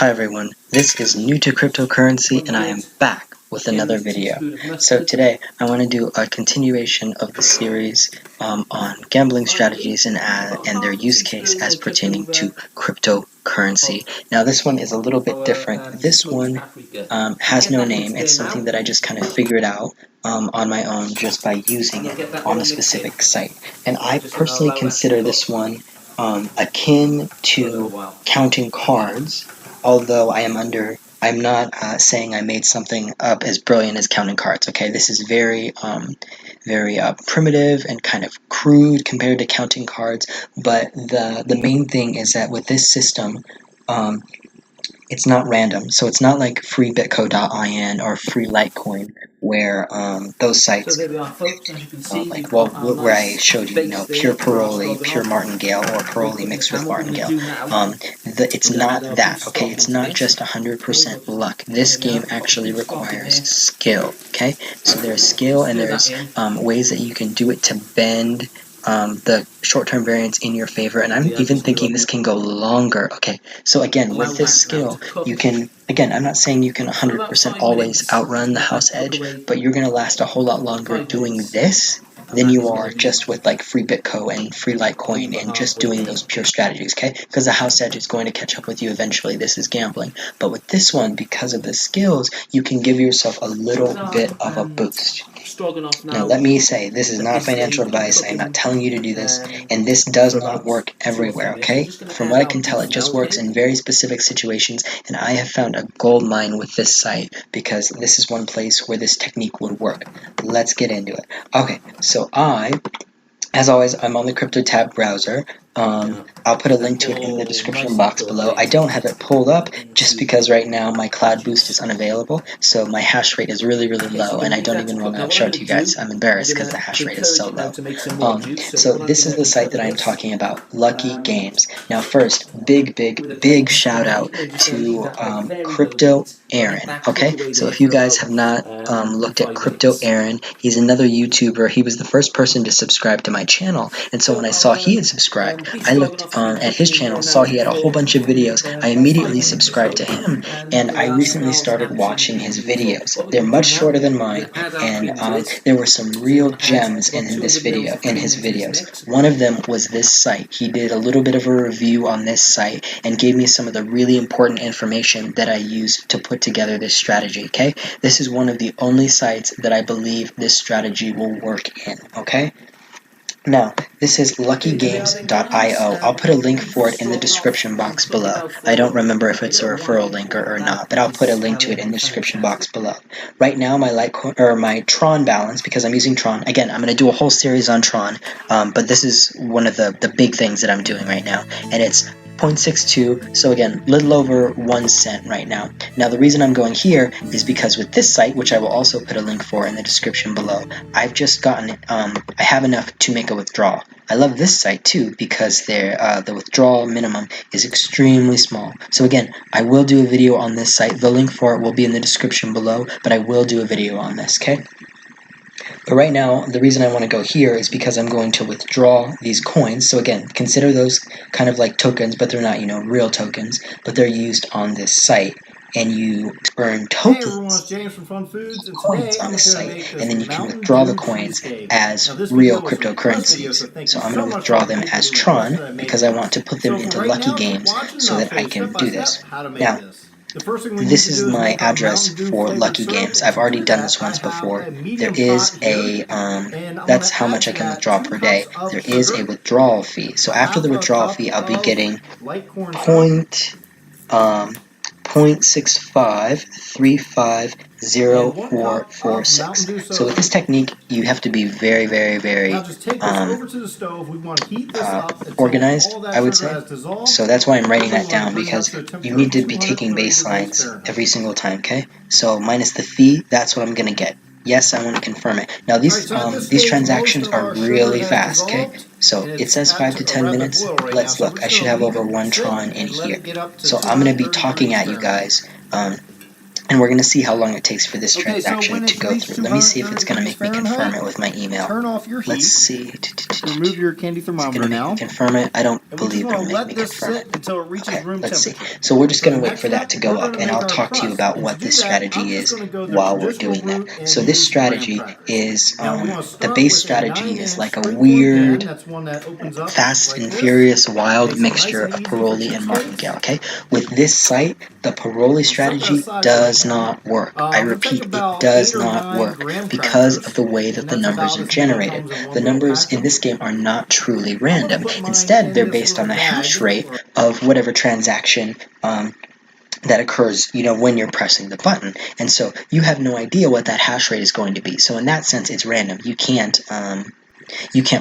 Hi everyone, this is new to cryptocurrency and I am back with another video. So today I want to do a continuation of the series on gambling strategies and their use case as pertaining to cryptocurrency. Now this one is a little bit different. This one has no name. It's something that I just kind of figured out on my own just by using it on a specific site. And I personally consider this one akin to counting cards, although I'm not saying I made something up as brilliant as counting cards. Okay, this is very primitive and kind of crude compared to counting cards. But the main thing is that with this system, it's not random. So it's not like freebitco.in or free Litecoin, where those sites, where I showed you, pure Paroli, pure Martingale, or Paroli mixed with Martingale. It's not that, okay? It's not just 100% luck. This game actually requires skill, okay? So there's skill and there's ways that you can do it to bend the short-term variance in your favor, and I'm even thinking this can go longer. Okay, so again, with this skill, you can, again, I'm not saying you can 100% always outrun the house edge, but you're going to last a whole lot longer doing this than you are just with like free Bitco and free Litecoin and just doing those pure strategies, okay? Because the house edge is going to catch up with you eventually. This is gambling. But with this one, because of the skills, you can give yourself a little bit of a boost. Now, let me say, this is not financial advice. I'm not telling you to do this, and this does not work everywhere, okay? From what I can tell, it just works in very specific situations, and I have found a gold mine with this site because this is one place where this technique would work. Let's get into it. Okay, so as always, I'm on the CryptoTab browser. I'll put a link to it in the description box below. I don't have it pulled up just because right now my cloud boost is unavailable, so my hash rate is really low, and I don't even want to show it to you guys. I'm embarrassed because the hash rate is so low. So this is the site that I'm talking about, Lucky Games. Now first, big shout out to Crypto Aaron. Okay, so if you guys have not looked at Crypto Aaron, he's another YouTuber. He was the first person to subscribe to my channel, and so when I saw he had subscribed, I looked at his channel, saw he had a whole bunch of videos. I immediately subscribed to him, and I recently started watching his videos. They're much shorter than mine, and there were some real gems in his videos. One of them was this site. He did a little bit of a review on this site and gave me some of the really important information that I used to put together this strategy, okay? This is one of the only sites that I believe this strategy will work in, okay? Now, this is luckygames.io. I'll put a link for it in the description box below. I don't remember if it's a referral link or not, but I'll put a link to it in the description box below. Right now, my Tron balance, because I'm using Tron, again, I'm going to do a whole series on Tron, but this is one of the big things that I'm doing right now, and it's 0.62, so again, little over 1 cent right now. Now the reason I'm going here is because with this site, which I will also put a link for in the description below, I've just gotten, I have enough to make a withdrawal. I love this site too because the withdrawal minimum is extremely small. So again, I will do a video on this site. The link for it will be in the description below, but I will do a video on this, okay? But right now, the reason I want to go here is because I'm going to withdraw these coins. So again, consider those kind of like tokens, but they're not, real tokens, but they're used on this site. And you earn tokens, coins on this site, and then you can withdraw the coins as real cryptocurrencies. So I'm going to withdraw them as Tron because I want to put them into Lucky Games so that I can do this. Now, this is my address for Lucky Games. I've already done this once before. There is a, that's how much I can withdraw per day. There is a withdrawal fee. So after the withdrawal fee, I'll be getting 0.65350446. So with this technique, you have to be very organized, I would say. So that's why I'm writing that down, because you need to be taking baselines every single time, okay? So minus the fee, that's what I'm going to get. Yes, I want to confirm it. Now these transactions are really fast, okay? So it says 5 to 10 minutes. Let's look. I should have over 1 Tron in here. So I'm going to be talking at you guys And we're going to see how long it takes for this transaction to go through. Let me see if it's going to make me confirm it with my email. Turn off your heat. Let's see. Remove your candy thermometer now. Confirm it. I don't believe it'll make me confirm it. Until it reaches room Let's see. temperature. So we're just going to wait for that to go up, and I'll talk to you about what this strategy is while we're doing that. So this strategy is, the base strategy is like a weird, fast and furious, wild mixture of Paroli and Martingale, okay? With this site, the Paroli strategy does not work. I repeat, it does not work because of the way that the numbers are generated. The numbers in this game are not truly random. Instead, they're based on the hash rate of whatever transaction that occurs, when you're pressing the button. And so you have no idea what that hash rate is going to be. So in that sense, it's random. You can't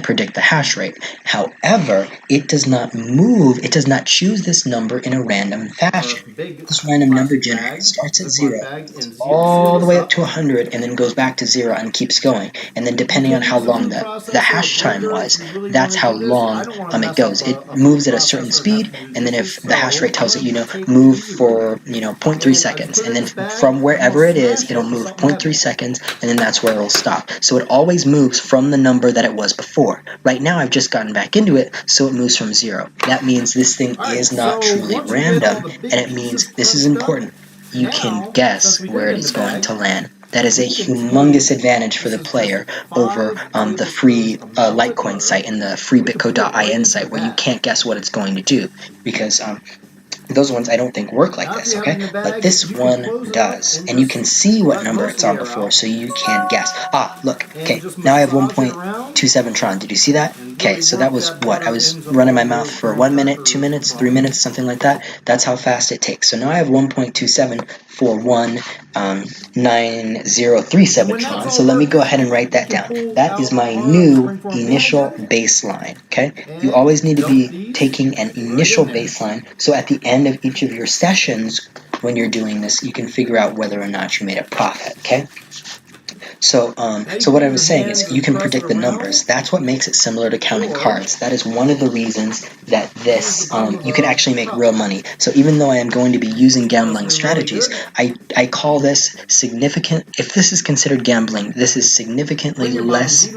predict the hash rate. However, it does not choose this number in a random fashion. This random number generator starts at 0, goes all the way up to 100, and then goes back to 0 and keeps going. And then depending on how long the hash time was, that's how long it goes. It moves at a certain speed, and then if the hash rate tells it, move for 0.3 seconds, and then from wherever it is, it'll move 0.3 seconds, and then that's where it'll stop. So it always moves from the number that it was before. Right now, I've just gotten back into it, so it moves from 0. That means this thing is not truly random, and it means, this is important, you can guess where it is going to land. That is a humongous advantage for the player over the free Litecoin site and the free bitco.in site, where you can't guess what it's going to do, because those ones I don't think work like this, okay? But this one does, and you can see what number it's on before, so you can guess. Look, okay, now I have 1.27 Tron. Did you see that? Okay, so that was what? I was running my mouth for 1 minute, 2 minutes, 3 minutes, something like that. That's how fast it takes. So now I have 1.27 for 19037 Tron, so let me go ahead and write that down. That is my new initial baseline, okay? You always need to be taking an initial baseline, so at the end of each of your sessions, when you're doing this, you can figure out whether or not you made a profit, okay? So what I was saying is you can predict the numbers. That's what makes it similar to counting cards. That is one of the reasons that this, you can actually make real money. So even though I am going to be using gambling strategies, I call this significant, if this is considered gambling, this is significantly less,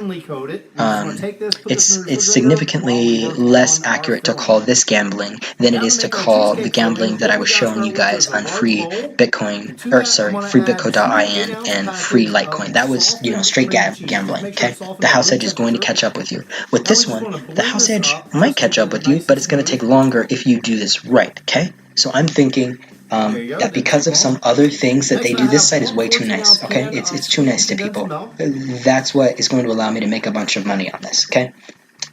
it's significantly less accurate to call this gambling than it is to call the gambling that I was showing you guys on free Bitcoin, free bitco.in and free Litecoin. That was, straight gambling, okay? The house edge is going to catch up with you. With this one, the house edge might catch up with you, but it's going to take longer if you do this right, okay? So I'm thinking that because of some other things that they do, this site is way too nice, okay? It's too nice to people. That's what is going to allow me to make a bunch of money on this, okay?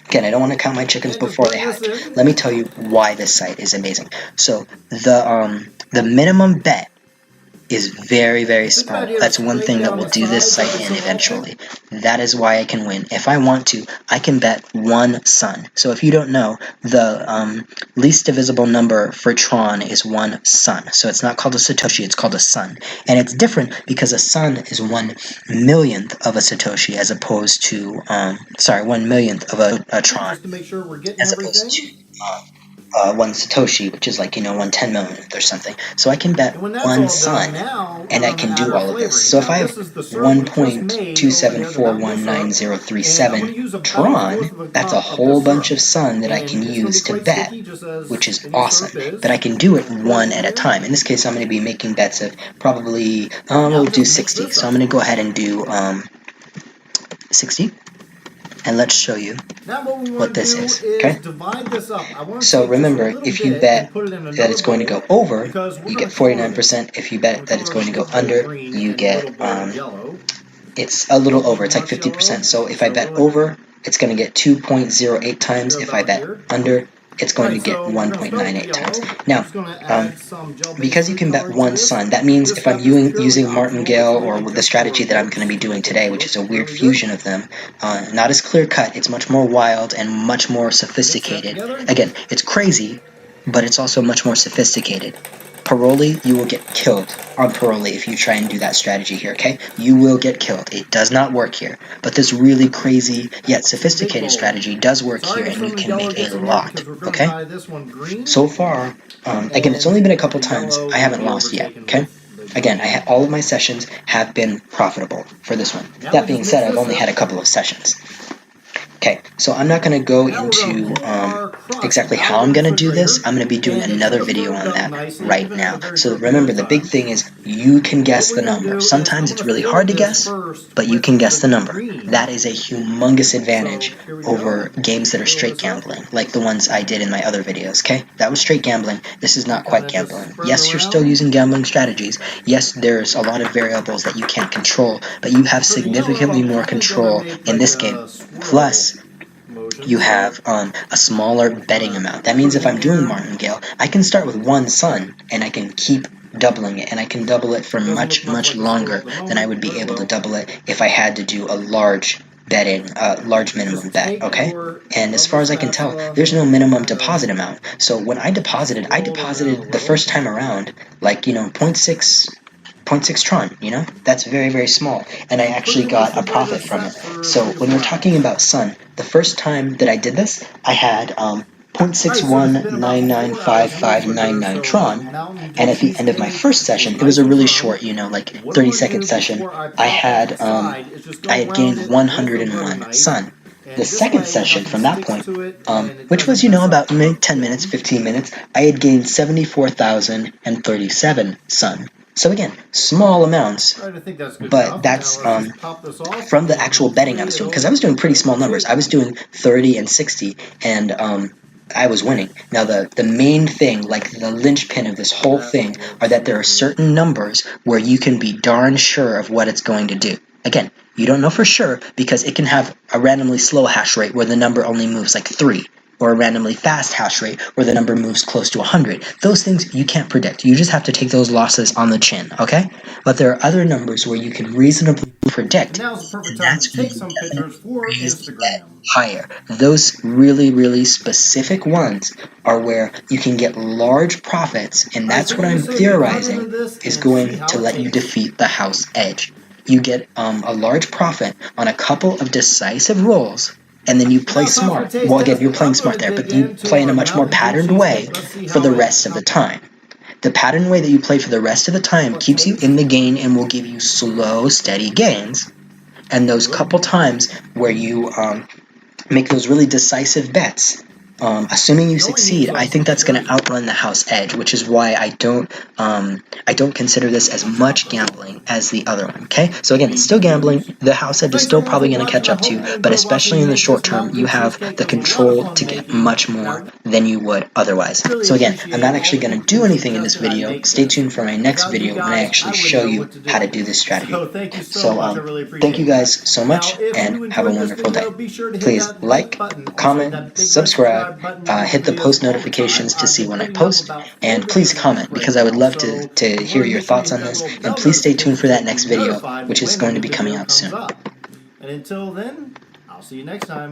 Again, I don't want to count my chickens before they hatch. Let me tell you why this site is amazing. So the minimum bet is very, very small. That's one thing that will do this site in eventually. That is why I can win. If I want to, I can bet 1 sun. So if you don't know, the least divisible number for Tron is 1 sun. So it's not called a Satoshi, it's called a sun. And it's different because a sun is 1/1,000,000th of a Satoshi as opposed to, 1/1,000,000th of a Tron, as opposed to 1 Satoshi, which is like, 1/10 millionth or something. So I can bet 1 sun, and I can do all of this. So if I have 1.2741937 Tron, that's a whole bunch of sun that I can use to bet, which is awesome. But I can do it one at a time. In this case, I'm going to be making bets of probably, we'll do 60. So I'm going to go ahead and do 60. And let's show you what this is, okay? So remember, if you bet that it's going to go over, you get 49%. If you bet that it's going to go under, you get, it's a little over. It's like 50%. So if I bet over, it's going to get 2.08 times. If I bet under, it's going to get 1.98 times. Now, because you can bet 1 sun, that means if I'm using Martingale or the strategy that I'm going to be doing today, which is a weird fusion of them, not as clear-cut, it's much more wild and much more sophisticated. Again, it's crazy, but it's also much more sophisticated. Paroli, you will get killed on Paroli if you try and do that strategy here, okay? You will get killed. It does not work here. But this really crazy yet sophisticated strategy does work here, and you can make a lot, okay? So far, again, it's only been a couple times. I haven't lost yet, okay? Again, all of my sessions have been profitable for this one. That being said, I've only had a couple of sessions. Okay, so I'm not going to go into exactly how I'm going to do this. I'm going to be doing another video on that right now. So remember, the big thing is you can guess the number. Sometimes it's really hard to guess, but you can guess the number. That is a humongous advantage over games that are straight gambling, like the ones I did in my other videos, okay? That was straight gambling. This is not quite gambling. Yes, you're still using gambling strategies. Yes, there's a lot of variables that you can't control, but you have significantly more control in this game. Plus, you have a smaller betting amount. That means if I'm doing Martingale, I can start with one sun, and I can keep doubling it, and I can double it for much, much longer than I would be able to double it if I had to do a large large minimum bet, okay? And as far as I can tell, there's no minimum deposit amount. So when I deposited the first time around, like, 0.6 Tron, that's very, very small, and I actually got a profit from it. So when we're talking about Sun, the first time that I did this, I had 0.61995599 Tron, and at the end of my first session, it was a really short, like 30-second session, I had gained 101 Sun. The second session from that point, which was, about 10 minutes, 15 minutes, I had gained 74,037 Sun. So again, small amounts, but that's from the actual betting I was doing, because I was doing pretty small numbers. I was doing 30 and 60, and I was winning. Now, the main thing, like the linchpin of this whole thing, are that there are certain numbers where you can be darn sure of what it's going to do. Again, you don't know for sure because it can have a randomly slow hash rate where the number only moves like 3, or a randomly fast hash rate where the number moves close to 100. Those things you can't predict. You just have to take those losses on the chin, okay? But there are other numbers where you can reasonably predict, and that's where you definitely raise the bet higher. Those really, really specific ones are where you can get large profits, and that's what I'm theorizing is going to let you defeat the house edge. You get a large profit on a couple of decisive rolls, and then you play smart. Well, again, you're playing smart there, but you play in a much more patterned way for the rest of the time. The patterned way that you play for the rest of the time keeps you in the game and will give you slow, steady gains. And those couple times where you make those really decisive bets, assuming you succeed, I think that's going to outrun the house edge, which is why I don't consider this as much gambling as the other one, okay? So again, it's still gambling. The house edge is still probably going to catch up to you, but especially in the short term, you have the control to get much more than you would otherwise. So again, I'm not actually going to do anything in this video. Stay tuned for my next video when I actually show you how to do this strategy. So thank you guys so much, and have a wonderful day. Please like, comment, subscribe, hit the post notifications to see when I post, and please comment, because I would love to hear your thoughts on this, and please stay tuned for that next video, which is going to be coming out soon. And until then, I'll see you next time.